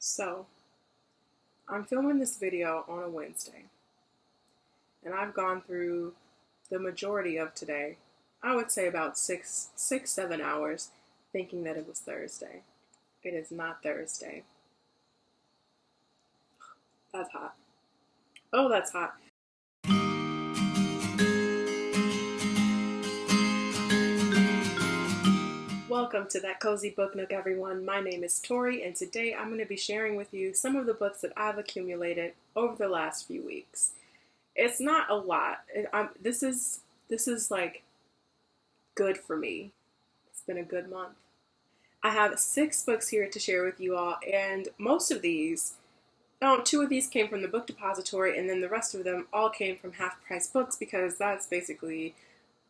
So, I'm filming this video on a Wednesday, and I've gone through the majority of today, I would say about 7 hours, thinking that it was Thursday. It is not Thursday. That's hot. Oh, that's hot. Welcome to That Cozy Book Nook, everyone. My name is Tori, and today I'm going to be sharing with you some of the books that I've accumulated over the last few weeks. It's not a lot. This is like good for me. It's been a good month. I have 6 books here to share with you all, and most of these, 2 of these came from the book depository, and then the rest of them all came from Half Price Books because that's basically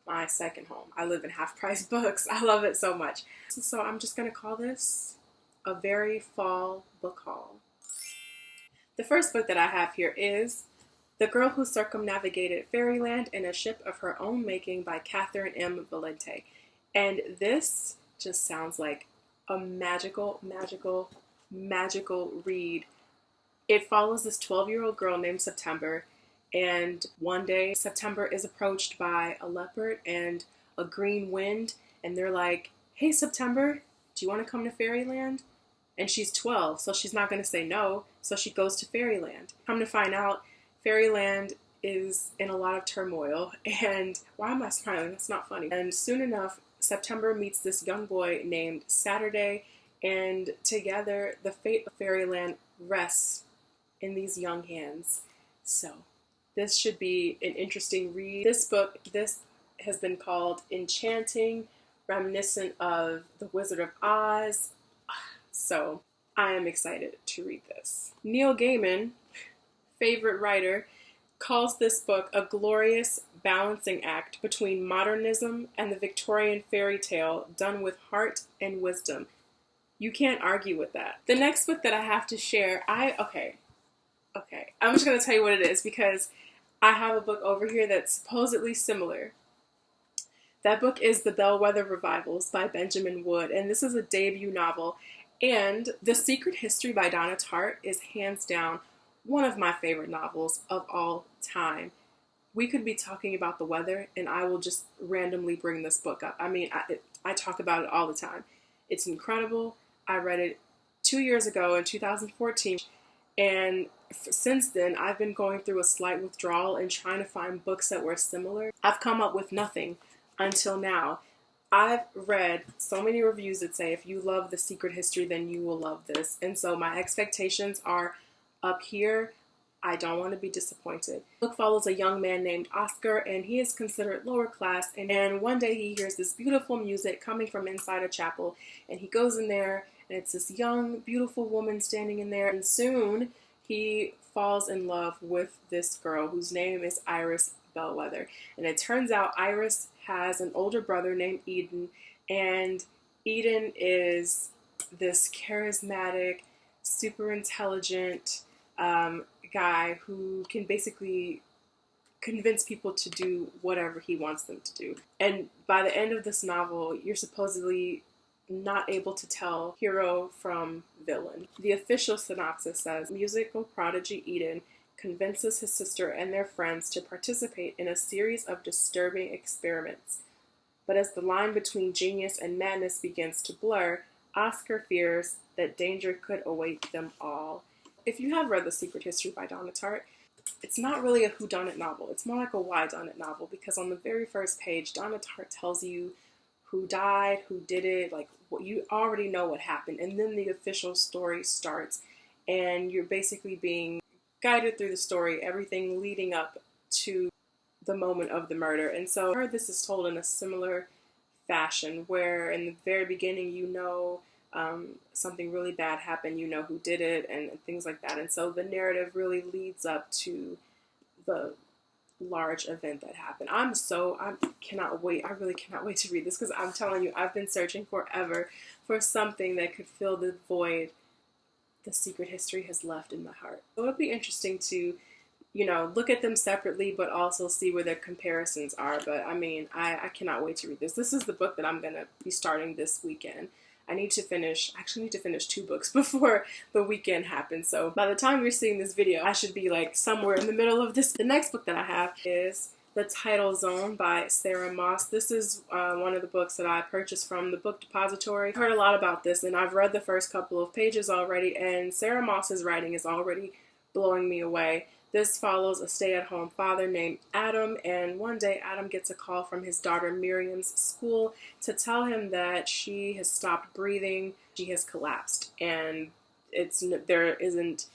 my second home. I live in Half Price Books. I love it so much. So I'm just going to call this a very fall book haul. The first book that I have here is The Girl Who Circumnavigated Fairyland in a Ship of Her Own Making by Catherine M. Valente. And this just sounds like a magical read. It follows this 12-year-old girl named September, and one day September is approached by a leopard and a green wind, and they're like, "Hey September, do you want to come to Fairyland?" And she's 12, so she's not going to say no, so she goes to Fairyland. Come to find out, Fairyland is in a lot of turmoil, and why am I smiling? That's not funny. And soon enough, September meets this young boy named Saturday, and together the fate of Fairyland rests in these young hands. So this should be an interesting read. This has been called enchanting, reminiscent of The Wizard of Oz. So I am excited to read this. Neil Gaiman, favorite writer, calls this book a glorious balancing act between modernism and the Victorian fairy tale done with heart and wisdom. You can't argue with that. The next book that I have to share, Okay. I'm just going to tell you what it is because I have a book over here that's supposedly similar. That book is The Bellwether Revivals by Benjamin Wood, and this is a debut novel. And The Secret History by Donna Tartt is hands down one of my favorite novels of all time. We could be talking about the weather, and I will just randomly bring this book up. I mean, I talk about it all the time. It's incredible. I read it 2 years ago in 2014, and since then, I've been going through a slight withdrawal and trying to find books that were similar. I've come up with nothing until now. I've read so many reviews that say if you love The Secret History, then you will love this. And so my expectations are up here. I don't want to be disappointed. The book follows a young man named Oscar, and he is considered lower class. And one day he hears this beautiful music coming from inside a chapel, and he goes in there, and it's this young, beautiful woman standing in there. And soon he falls in love with this girl whose name is Iris Bellwether. And it turns out Iris has an older brother named Eden, and Eden is this charismatic, super intelligent guy who can basically convince people to do whatever he wants them to do. And by the end of this novel, you're supposedly not able to tell hero from villain. The official synopsis says, musical prodigy Eden convinces his sister and their friends to participate in a series of disturbing experiments. But as the line between genius and madness begins to blur, Oscar fears that danger could await them all. If you have read The Secret History by Donna Tartt, it's not really a whodunit novel. It's more like a whydunit novel because on the very first page, Donna Tartt tells you who died, who did it, like what you already know what happened. And then the official story starts, and you're basically being guided through the story, everything leading up to the moment of the murder. And so I heard this is told in a similar fashion, where in the very beginning you know something really bad happened, you know who did it, and things like that. And so the narrative really leads up to the large event that happened. I cannot wait. I really cannot wait to read this because I'm telling you, I've been searching forever for something that could fill the void The Secret History has left in my heart. So it'll be interesting to, look at them separately, but also see where their comparisons are. But I mean, I cannot wait to read this. This is the book that I'm going to be starting this weekend. I actually need to finish 2 books before the weekend happens. So by the time you're seeing this video, I should be like somewhere in the middle of this. The next book that I have is The Tidal Zone by Sarah Moss. This is one of the books that I purchased from the Book Depository. I've heard a lot about this, and I've read the first couple of pages already, and Sarah Moss's writing is already blowing me away. This follows a stay-at-home father named Adam, and one day Adam gets a call from his daughter Miriam's school to tell him that she has stopped breathing, she has collapsed, and there isn't,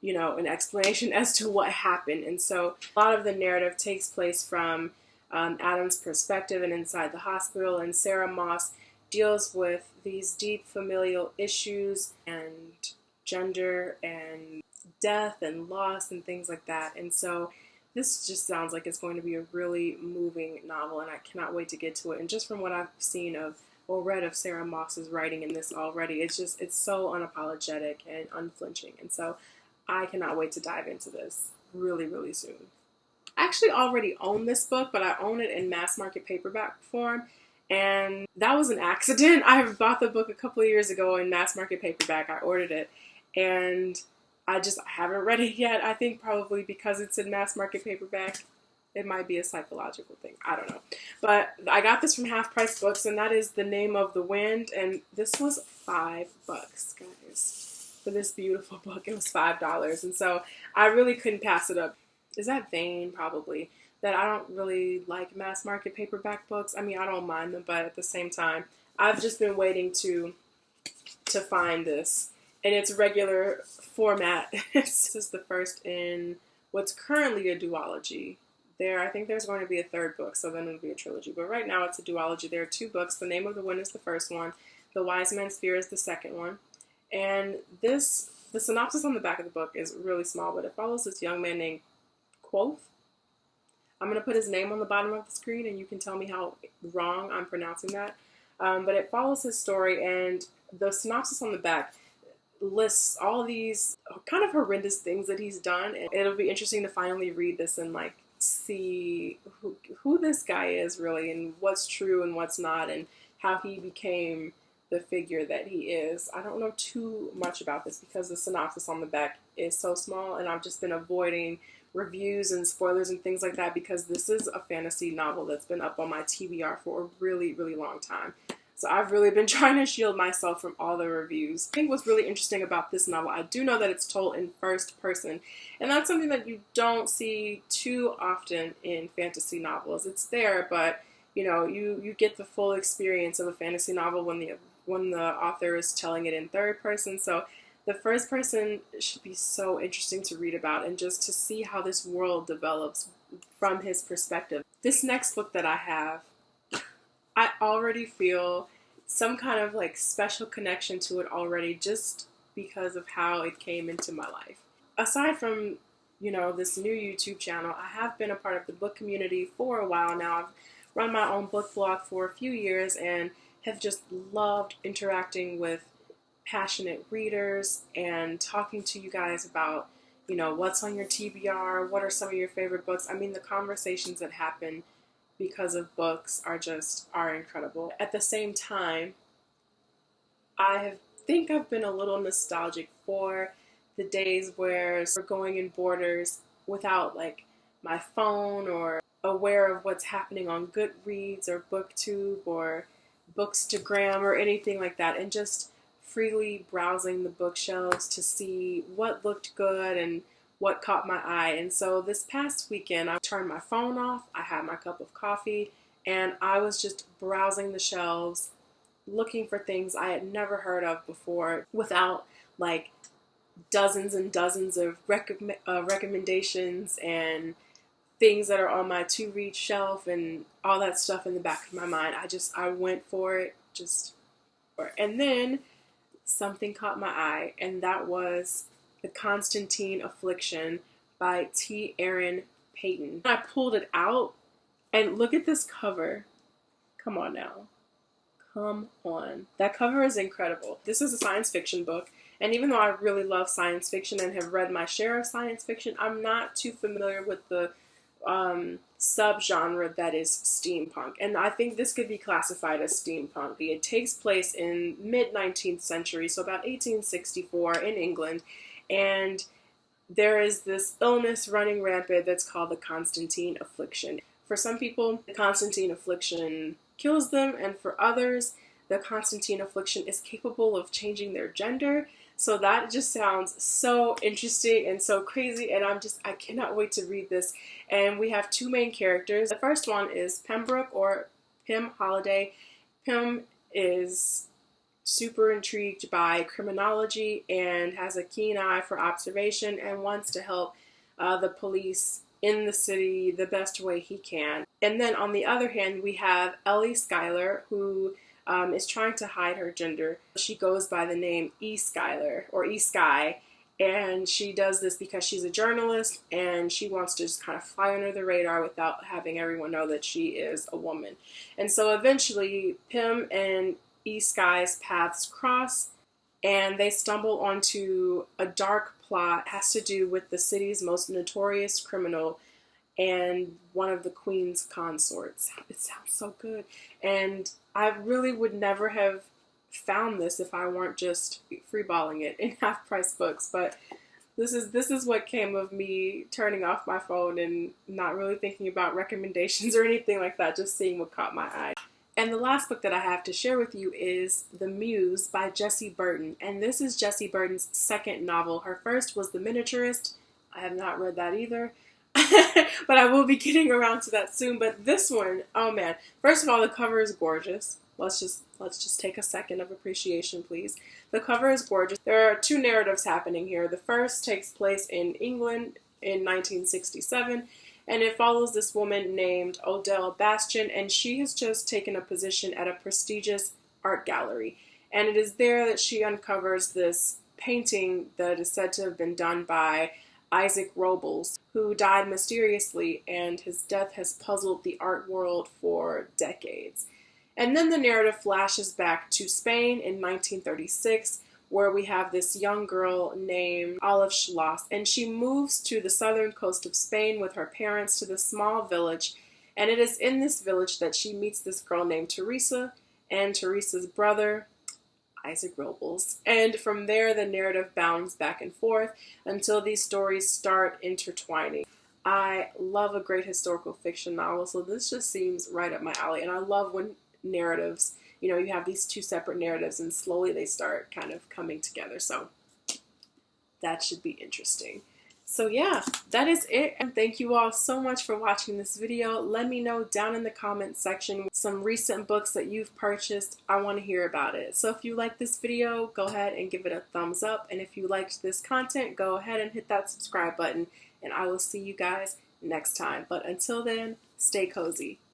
you know, an explanation as to what happened. And so a lot of the narrative takes place from Adam's perspective and inside the hospital, and Sarah Moss deals with these deep familial issues and gender and death and loss and things like that. And so this just sounds like it's going to be a really moving novel, and I cannot wait to get to it. And just from what I've seen or read of Sarah Moss's writing in this already, it's so unapologetic and unflinching. And so I cannot wait to dive into this really, really soon. I actually already own this book, but I own it in mass market paperback form. And that was an accident. I bought the book a couple of years ago in mass market paperback. I ordered it, and I haven't read it yet. I think probably because it's in mass market paperback, it might be a psychological thing. I don't know. But I got this from Half Price Books, and that is The Name of the Wind. And this was $5, guys. For this beautiful book, it was $5. And so I really couldn't pass it up. Is that vain? Probably. That I don't really like mass market paperback books. I mean, I don't mind them, but at the same time, I've just been waiting to find this in its regular format. This is the first in what's currently a duology. I think there's going to be a 3rd book, so then it'll be a trilogy. But right now it's a duology. There are 2 books. The Name of the Wind is the first one. The Wise Man's Fear is the second one. And the synopsis on the back of the book is really small, but it follows this young man named Quoth. I'm going to put his name on the bottom of the screen, and you can tell me how wrong I'm pronouncing that. But it follows his story, and the synopsis on the back lists all these kind of horrendous things that he's done. And it'll be interesting to finally read this and like see who this guy is really, and what's true and what's not, and how he became the figure that he is. I don't know too much about this because the synopsis on the back is so small, and I've just been avoiding reviews and spoilers and things like that because this is a fantasy novel that's been up on my TBR for a really, really long time. So I've really been trying to shield myself from all the reviews. I think what's really interesting about this novel, I do know that it's told in first person, and that's something that you don't see too often in fantasy novels. It's there, but you know, you get the full experience of a fantasy novel when the author is telling it in third person. So the first person should be so interesting to read about and just to see how this world develops from his perspective. This next book that I have, I already feel some kind of like special connection to it already just because of how it came into my life. Aside from, you know, this new YouTube channel, I have been a part of the book community for a while now. I've run my own book blog for a few years and have just loved interacting with passionate readers and talking to you guys about, you know, what's on your TBR, what are some of your favorite books. I mean, the conversations that happen because of books are incredible. At the same time, I think I've been a little nostalgic for the days where we're going in Borders without like my phone or aware of what's happening on Goodreads or BookTube or Bookstagram or anything like that, and just freely browsing the bookshelves to see what looked good and what caught my eye. And so this past weekend, I turned my phone off, I had my cup of coffee, and I was just browsing the shelves, looking for things I had never heard of before, without like dozens and dozens of recommendations and things that are on my to-read shelf and all that stuff in the back of my mind. I went for it, and then something caught my eye, and that was The Constantine Affliction by T. Aaron Payton. I pulled it out, and look at this cover. Come on now. Come on. That cover is incredible. This is a science fiction book, and even though I really love science fiction and have read my share of science fiction, I'm not too familiar with the subgenre that is steampunk. And I think this could be classified as steampunk. It takes place in mid-19th century, so about 1864 in England. And there is this illness running rampant that's called the Constantine Affliction. For some people, the Constantine Affliction kills them, and for others, the Constantine Affliction is capable of changing their gender. So that just sounds so interesting and so crazy, and I cannot wait to read this. And we have two main characters. The first one is Pembroke, or Pym Holiday. Pym is super intrigued by criminology and has a keen eye for observation and wants to help the police in the city the best way he can. And then on the other hand, we have Ellie Schuyler, who is trying to hide her gender. She goes by the name E. Schuyler, or E. Sky, and she does this because she's a journalist and she wants to just kind of fly under the radar without having everyone know that she is a woman. And so eventually, Pym and E. Sky's paths cross, and they stumble onto a dark plot. It has to do with the city's most notorious criminal and one of the queen's consorts. It sounds so good. And I really would never have found this if I weren't just freeballing it in half-price books. But this is what came of me turning off my phone and not really thinking about recommendations or anything like that, just seeing what caught my eye. And the last book that I have to share with you is The Muse by Jessie Burton. And this is Jessie Burton's second novel. Her first was The Miniaturist. I have not read that either. But I will be getting around to that soon. But this one, oh man. First of all, the cover is gorgeous. Let's just take a second of appreciation, please. The cover is gorgeous. There are two narratives happening here. The first takes place in England in 1967. And it follows this woman named Odile Bastian, and she has just taken a position at a prestigious art gallery. And it is there that she uncovers this painting that is said to have been done by Isaac Robles, who died mysteriously, and his death has puzzled the art world for decades. And then the narrative flashes back to Spain in 1936, where we have this young girl named Olive Schloss, and she moves to the southern coast of Spain with her parents to this small village, and it is in this village that she meets this girl named Teresa and Teresa's brother, Isaac Robles. And from there, the narrative bounds back and forth until these stories start intertwining. I love a great historical fiction novel, so this just seems right up my alley, and I love when narratives, you have these two separate narratives and slowly they start kind of coming together. So that should be interesting. So yeah, that is it. And thank you all so much for watching this video. Let me know down in the comments section some recent books that you've purchased. I want to hear about it. So if you like this video, go ahead and give it a thumbs up. And if you liked this content, go ahead and hit that subscribe button. And I will see you guys next time. But until then, stay cozy.